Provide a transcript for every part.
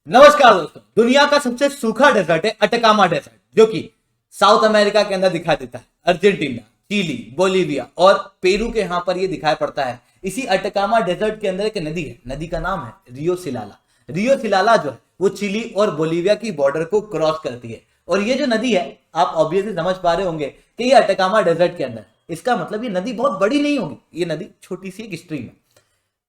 नमस्कार दोस्तों। दुनिया का सबसे सूखा डेजर्ट है अटकामा डेजर्ट, जो कि साउथ अमेरिका के अंदर दिखाई देता है। अर्जेंटीना, चिली, बोलीविया और पेरू के यहाँ पर ये दिखाई पड़ता है। इसी अटकामा डेजर्ट के अंदर एक नदी है, नदी का नाम है रियो सिलाला। रियो सिलाला जो है वो चिली और बोलीविया की बॉर्डर को क्रॉस करती है। और ये जो नदी है, आप ऑब्वियसली समझ पा रहे होंगे कि ये अटकामा डेजर्ट के अंदर, इसका मतलब ये नदी बहुत बड़ी नहीं होगी, ये नदी छोटी सी एक स्ट्रीम है।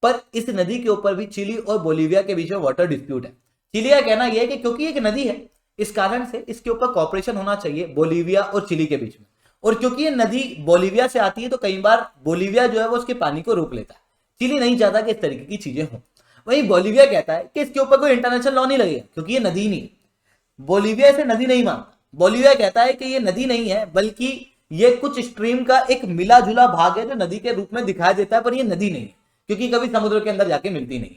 पर इस नदी के ऊपर भी चिली और बोलीविया के बीच में वाटर डिस्प्यूट है। चिली का कहना यह है कि क्योंकि एक नदी है, इस कारण से इसके ऊपर कॉपरेशन होना चाहिए बोलीविया और चिली के बीच में। और क्योंकि ये नदी बोलीविया से आती है तो कई बार बोलीविया जो है वो उसके पानी को रोक लेता है। चिली नहीं चाहता कि इस तरीके की चीजें हों। वहीं बोलीविया कहता है कि इसके ऊपर कोई इंटरनेशनल लॉ नहीं लगेगा क्योंकि ये नदी नहीं है। बोलीविया इसे नदी नहीं मानता। बोलीविया कहता है कि ये नदी नहीं है, बल्कि ये कुछ स्ट्रीम का एक मिला जुला भाग है जो नदी के रूप में दिखाई देता है, पर ये नदी नहीं है क्योंकि कभी समुद्र के अंदर जाके मिलती नहीं।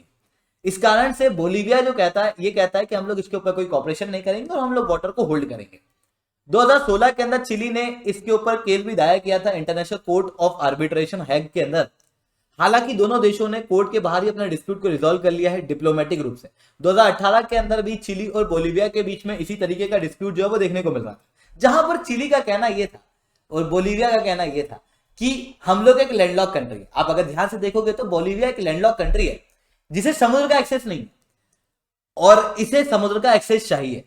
इस कारण से बोलीविया जो कहता है, ये कहता है कि हम लोग इसके ऊपर कोई कॉपरेशन नहीं करेंगे और हम लोग वाटर को होल्ड करेंगे। 2016 के अंदर चिली ने इसके ऊपर केस भी दायर किया था इंटरनेशनल कोर्ट ऑफ आर्बिट्रेशन हैग के अंदर। हालांकि दोनों देशों ने कोर्ट के बाहर ही अपने डिस्प्यूट को रिजॉल्व कर लिया है डिप्लोमेटिक रूप से। 2018 के अंदर भी चिली और बोलीविया के बीच में इसी तरीके का डिस्प्यूट जो है वो देखने को मिल रहा था, जहां पर चिली का कहना यह था और बोलीविया का कहना यह था कि हम लोग एक लैंडलॉक कंट्री है। आप अगर ध्यान से देखोगे तो बोलीविया एक लैंडलॉक कंट्री है जिसे समुद्र का एक्सेस नहीं और इसे समुद्र का एक्सेस चाहिए,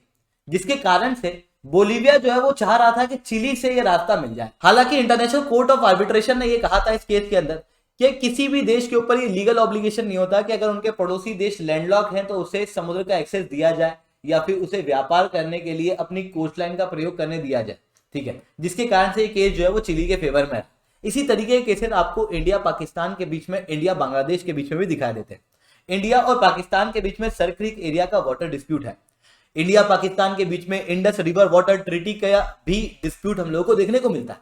जिसके कारण से बोलीविया जो है वो चाह रहा था कि चिली से ये रास्ता मिल जाए। हालांकि इंटरनेशनल कोर्ट ऑफ आर्बिट्रेशन ने ये कहा था इस केस के अंदर कि किसी भी देश के ऊपर ये लीगल ऑब्लिगेशन नहीं होता कि अगर उनके पड़ोसी देश लैंडलॉक हैं तो उसे समुद्र का एक्सेस दिया जाए या फिर उसे व्यापार करने के लिए अपनी कोस्टलाइन का प्रयोग करने दिया जाए। ठीक है, जिसके कारण से ये केस जो है वो चिली के फेवर में है। इसी तरीके के केसेस आपको इंडिया पाकिस्तान के बीच में, इंडिया बांग्लादेश के बीच में भी दिखाई देते हैं। इंडिया और पाकिस्तान के बीच में सर क्रीक एरिया का वाटर डिस्प्यूट है। इंडिया पाकिस्तान के बीच में इंडस रिवर वाटर ट्रीटी का भी डिस्प्यूट हम लोगों को देखने को मिलता है।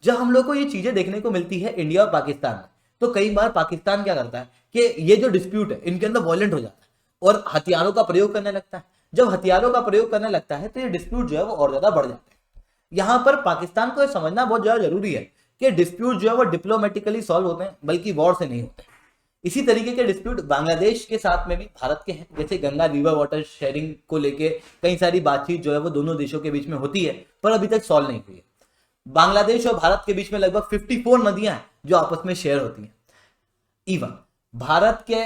जब हम लोग को ये चीजें देखने को मिलती है इंडिया और पाकिस्तान में, तो कई बार पाकिस्तान क्या करता है कि ये जो डिस्प्यूट है इनके अंदर वॉयलेंट हो जाता है और हथियारों का प्रयोग करने लगता है। जब हथियारों का प्रयोग करने लगता है तो ये डिस्प्यूट जो है वो और ज्यादा बढ़ जाता है। यहां पर पाकिस्तान को यह समझना बहुत ज्यादा जरूरी है कि डिस्प्यूट जो है वो डिप्लोमेटिकली सॉल्व होते हैं, बल्कि वॉर से नहीं होते। इसी तरीके के डिस्प्यूट बांग्लादेश के साथ में भी भारत के हैं, जैसे गंगा रिवर वाटर शेयरिंग को लेके कई सारी बातचीत जो है वो दोनों देशों के बीच में होती है, पर अभी तक सॉल्व नहीं हुई है। बांग्लादेश और भारत के बीच में लगभग 54 नदियां हैं जो आपस में शेयर होती हैं। इवन भारत के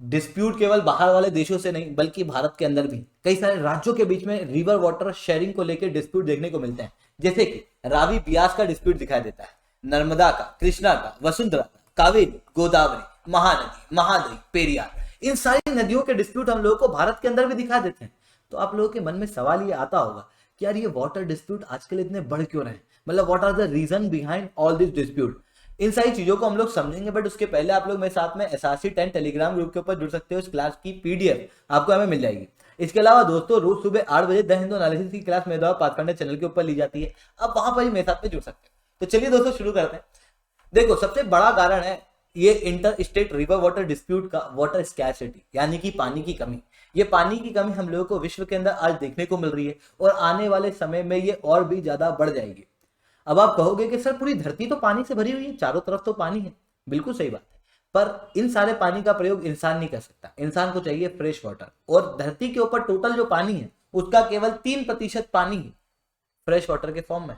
डिस्प्यूट केवल बाहर वाले देशों से नहीं, बल्कि भारत के अंदर भी कई सारे राज्यों के बीच में रिवर वाटर शेयरिंग को लेकर डिस्प्यूट देखने को मिलते हैं। जैसे कि रावी ब्यास का डिस्प्यूट दिखाई देता है, नर्मदा का, कृष्णा का, वसुंधरा का, कावेरी, गोदावरी, महानदी, महाद्री, पेरियार, इन सारी नदियों के डिस्प्यूट हम लोगों को भारत के अंदर भी दिखा देते हैं। तो आप लोगों के मन में सवाल ये आता होगा कि यार ये वाटर डिस्प्यूट आजकल इतने बढ़ क्यों रहे हैं, मतलब what are the reason behind all this dispute. इन सारी चीजों को हम लोग समझेंगे, बट उसके पहले आप लोग मेरे साथ में एसआरसी 10 टेलीग्राम ग्रुप के ऊपर जुड़ सकते हो। इस क्लास की पीडीएफ आपको हमें मिल जाएगी। इसके अलावा दोस्तों, रोज सुबह 8 बजे द हिंदू एनालिसिस की क्लास मेरे द्वारा पाथफाइंडर चैनल के ऊपर ली जाती है, आप वहां पर ही मेरे साथ में जुड़ सकते हैं। तो चलिए दोस्तों शुरू करते हैं। देखो, सबसे बड़ा कारण है ये inter state river water dispute का वाटर स्कैर्सिटी, यानी कि पानी की कमी। ये पानी की कमी हम लोगों को विश्व के अंदर आज देखने को मिल रही है और आने वाले समय में ये और भी ज्यादा बढ़ जाएगी। अब आप कहोगे कि सर पूरी धरती तो पानी से भरी हुई है, चारों तरफ तो पानी है। बिल्कुल सही बात है, पर इन सारे पानी का प्रयोग इंसान नहीं कर सकता। इंसान को चाहिए फ्रेश वाटर, और धरती के ऊपर टोटल जो पानी है उसका केवल 3% पानी ही फ्रेश वाटर के फॉर्म में,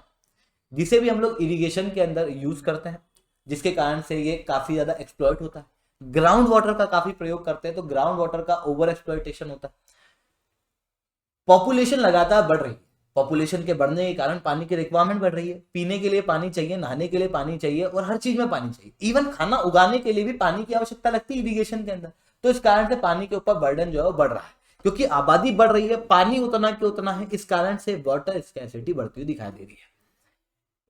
जिसे भी हम लोग इरिगेशन के अंदर यूज करते हैं, जिसके कारण से ये काफी ज्यादा एक्सप्लॉइट होता है। ग्राउंड वाटर का काफी प्रयोग करते हैं तो ग्राउंड वाटर का ओवर एक्सप्लॉइटेशन होता है। पॉपुलेशन लगातार बढ़ रही है, पॉपुलेशन के बढ़ने के कारण पानी की रिक्वायरमेंट बढ़ रही है। पीने के लिए पानी चाहिए, नहाने के लिए पानी चाहिए और हर चीज में पानी चाहिए। इवन खाना उगाने के लिए भी पानी की आवश्यकता लगती है इरिगेशन के अंदर। तो इस कारण से पानी के ऊपर बर्डन जो है वो बढ़ रहा है, क्योंकि आबादी बढ़ रही है, पानी उतना के उतना है। इस कारण से वाटर स्कैर्सिटी बढ़ती हुई दिखाई दे रही है।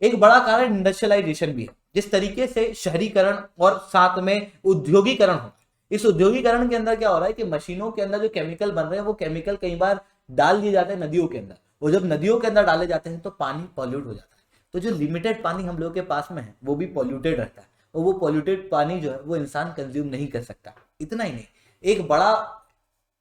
एक बड़ा कारण इंडस्ट्रियलाइजेशन भी है। जिस तरीके से शहरीकरण और साथ में उद्योगीकरण हो, इस उद्योगीकरण के अंदर क्या हो रहा है कि मशीनों के अंदर जो केमिकल बन रहे हैं वो केमिकल कई बार डाल दिए जाते हैं नदियों के अंदर, और जब नदियों के अंदर डाले जाते हैं तो पानी पॉल्यूट हो जाता है। तो जो लिमिटेड पानी हम लोगों के पास में है वो भी पॉल्यूटेड रहता है, और वो पॉल्यूटेड पानी जो है वो इंसान कंज्यूम नहीं कर सकता। इतना ही नहीं, एक बड़ा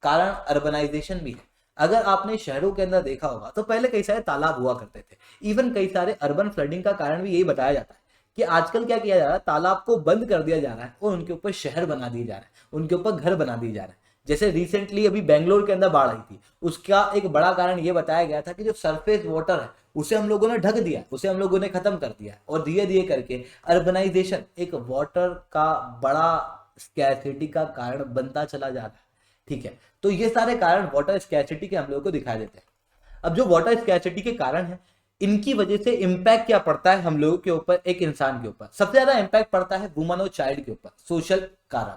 कारण अर्बनाइजेशन भी है। अगर आपने शहरों के अंदर देखा होगा तो पहले कई सारे तालाब हुआ करते थे। इवन कई सारे अर्बन फ्लडिंग का कारण भी यही बताया जाता है कि आजकल क्या किया जा रहा है, तालाब को बंद कर दिया जा रहा है और उनके ऊपर शहर बना दिए जा रहे हैं, उनके ऊपर घर बना दिए जा रहे हैं। जैसे रिसेंटली अभी बेंगलोर के अंदर बाढ़ आई थी, उसका एक बड़ा कारण ये बताया गया था कि जो सरफेस वाटर है उसे हम लोगों ने ढक दिया, उसे हम लोगों ने खत्म कर दिया और धीरे धीरे करके अर्बनाइजेशन एक वाटर का बड़ा स्कैर्सिटी का कारण बनता चला जा रहा है। ठीक है, तो ये सारे कारण वाटर स्कैर्सिटी के हम लोगों को दिखाई देते हैं। अब जो वाटर स्कैर्सिटी के कारण है, इनकी वजह से इंपैक्ट क्या पड़ता है हम लोगों के ऊपर, एक इंसान के ऊपर सबसे ज्यादा इंपैक्ट पड़ता है वुमन और चाइल्ड के ऊपर, सोशल कारण,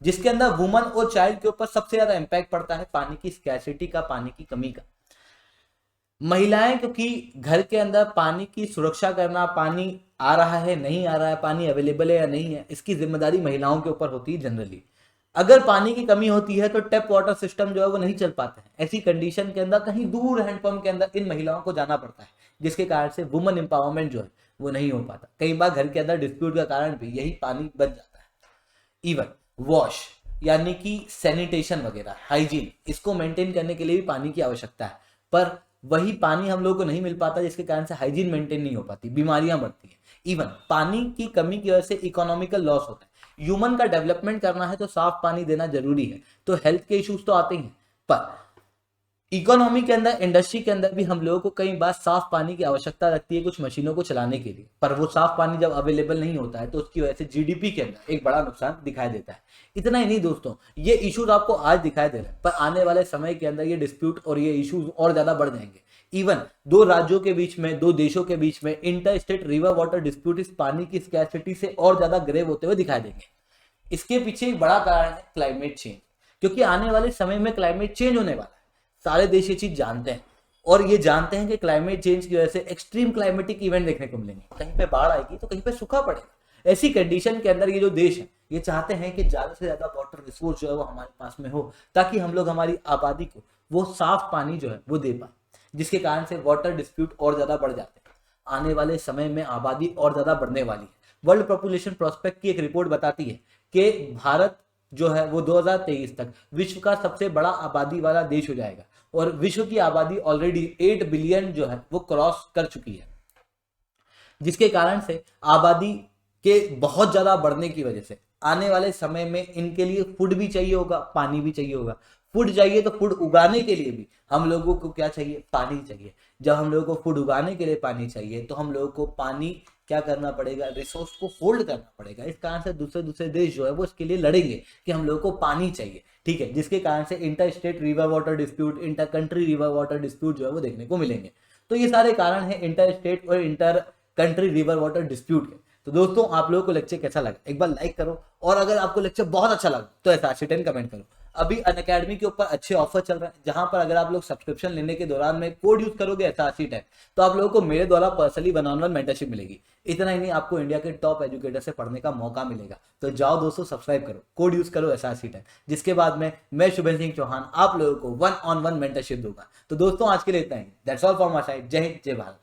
जिसके अंदर वुमन और चाइल्ड के ऊपर सबसे ज्यादा इंपैक्ट पड़ता है पानी की स्कैर्सिटी का, पानी की कमी का। महिलाएं, क्योंकि घर के अंदर पानी की सुरक्षा करना, पानी आ रहा है नहीं आ रहा है, पानी अवेलेबल है या नहीं है, इसकी जिम्मेदारी महिलाओं के ऊपर होती है जनरली। अगर पानी की कमी होती है तो टैप वाटर सिस्टम जो है वो नहीं चल पाते हैं। ऐसी कंडीशन के अंदर कहीं दूर हैंडपंप के अंदर इन महिलाओं को जाना पड़ता है, जिसके कारण से वुमन एम्पावरमेंट जो है वो नहीं हो पाता। कई बार घर के अंदर डिस्प्यूट का कारण भी यही पानी बच जाता है। इवन वॉश यानी कि सैनिटेशन वगैरह, हाइजीन, इसको मेंटेन करने के लिए भी पानी की आवश्यकता है, पर वही पानी हम लोगों को नहीं मिल पाता, जिसके कारण से हाइजीन मेंटेन नहीं हो पाती, बीमारियां बढ़ती हैं। इवन पानी की कमी की वजह से इकोनॉमिकल लॉस होता है। ह्यूमन का डेवलपमेंट करना है तो साफ पानी देना जरूरी है, तो हेल्थ के इश्यूज तो आते ही हैं, पर इकोनॉमी के अंदर, इंडस्ट्री के अंदर भी हम लोगों को कई बार साफ पानी की आवश्यकता लगती है कुछ मशीनों को चलाने के लिए, पर वो साफ पानी जब अवेलेबल नहीं होता है तो उसकी वजह से जीडीपी के अंदर एक बड़ा नुकसान दिखाई देता है। इतना ही नहीं दोस्तों, ये इश्यूज आपको आज दिखाई दे रहे हैं, पर आने वाले समय के अंदर ये डिस्प्यूट और ये इश्यूज और ज्यादा बढ़ जाएंगे। इवन दो राज्यों के बीच में, दो देशों के बीच में inter state river water dispute इस पानी की स्कैर्सिटी से और ज्यादा ग्रेव होते हुए दिखाई देंगे। इसके पीछे एक बड़ा कारण है क्लाइमेट चेंज, क्योंकि आने वाले समय में क्लाइमेट चेंज होने वाला है। सारे देश ये चीज जानते हैं और ये जानते हैं कि क्लाइमेट चेंज की वजह से एक्सट्रीम क्लाइमेटिक इवेंट देखने को मिलेंगे, कहीं पे बाढ़ आएगी तो कहीं पे सूखा पड़ेगा। ऐसी कंडीशन के अंदर ये जो देश है ये चाहते हैं कि ज्यादा से ज्यादा वाटर रिसोर्स जो है वो हमारे पास में हो, ताकि हम लोग हमारी आबादी को वो साफ पानी जो है वो दे पाए, जिसके कारण से वाटर डिस्प्यूट और ज्यादा बढ़ जाते हैं। आने वाले समय में आबादी और ज्यादा बढ़ने वाली है। वर्ल्ड पॉपुलेशन प्रोस्पेक्ट की एक रिपोर्ट बताती है कि भारत जो है वो 2023 तक विश्व का सबसे बड़ा आबादी वाला देश हो जाएगा और विश्व की आबादी ऑलरेडी 8 बिलियन जो है वो क्रॉस कर चुकी है, जिसके कारण से आबादी के बहुत ज्यादा बढ़ने की वजह से आने वाले समय में इनके लिए फूड भी चाहिए होगा, पानी भी चाहिए होगा। फूड चाहिए तो फूड उगाने के लिए भी हम लोगों को क्या चाहिए, पानी चाहिए। जब हम लोगों को फूड उगाने के लिए पानी चाहिए तो हम लोगों को पानी क्या करना पड़ेगा, रिसोर्स को होल्ड करना पड़ेगा। इस कारण से दूसरे दूसरे देश जो है वो इसके लिए लड़ेंगे कि हम लोगों को पानी चाहिए, ठीक है, जिसके कारण से inter state river water dispute, inter country river water dispute जो है वो देखने को मिलेंगे। तो ये सारे कारण है इंटर स्टेट और inter country river water dispute के। तो दोस्तों आप लोगों को लेक्चर कैसा लगा एक बार लाइक करो, और अगर आपको लेक्चर बहुत अच्छा लगा तो SRC10 कमेंट करो। अभी अनअकैडमी के ऊपर अच्छे ऑफर चल रहे हैं, जहां पर अगर आप लोग सब्सक्रिप्शन लेने के दौरान में कोड यूज करोगे SRC10 तो आप लोगों को मेरे द्वारा पर्सनली 1-on-1 मेंटरशिप मिलेगी। इतना ही नहीं, आपको इंडिया के टॉप एजुकेटर से पढ़ने का मौका मिलेगा। तो जाओ दोस्तों, सब्सक्राइब करो, कोड यूज करो SRC10, जिसके बाद में मैं शुभेंद्र सिंह चौहान आप लोगों को 1-on-1 मेंटरशिप दूंगा। तो दोस्तों आज के लिए इतना ही। That's all from my side. जय हिंद, जय भारत।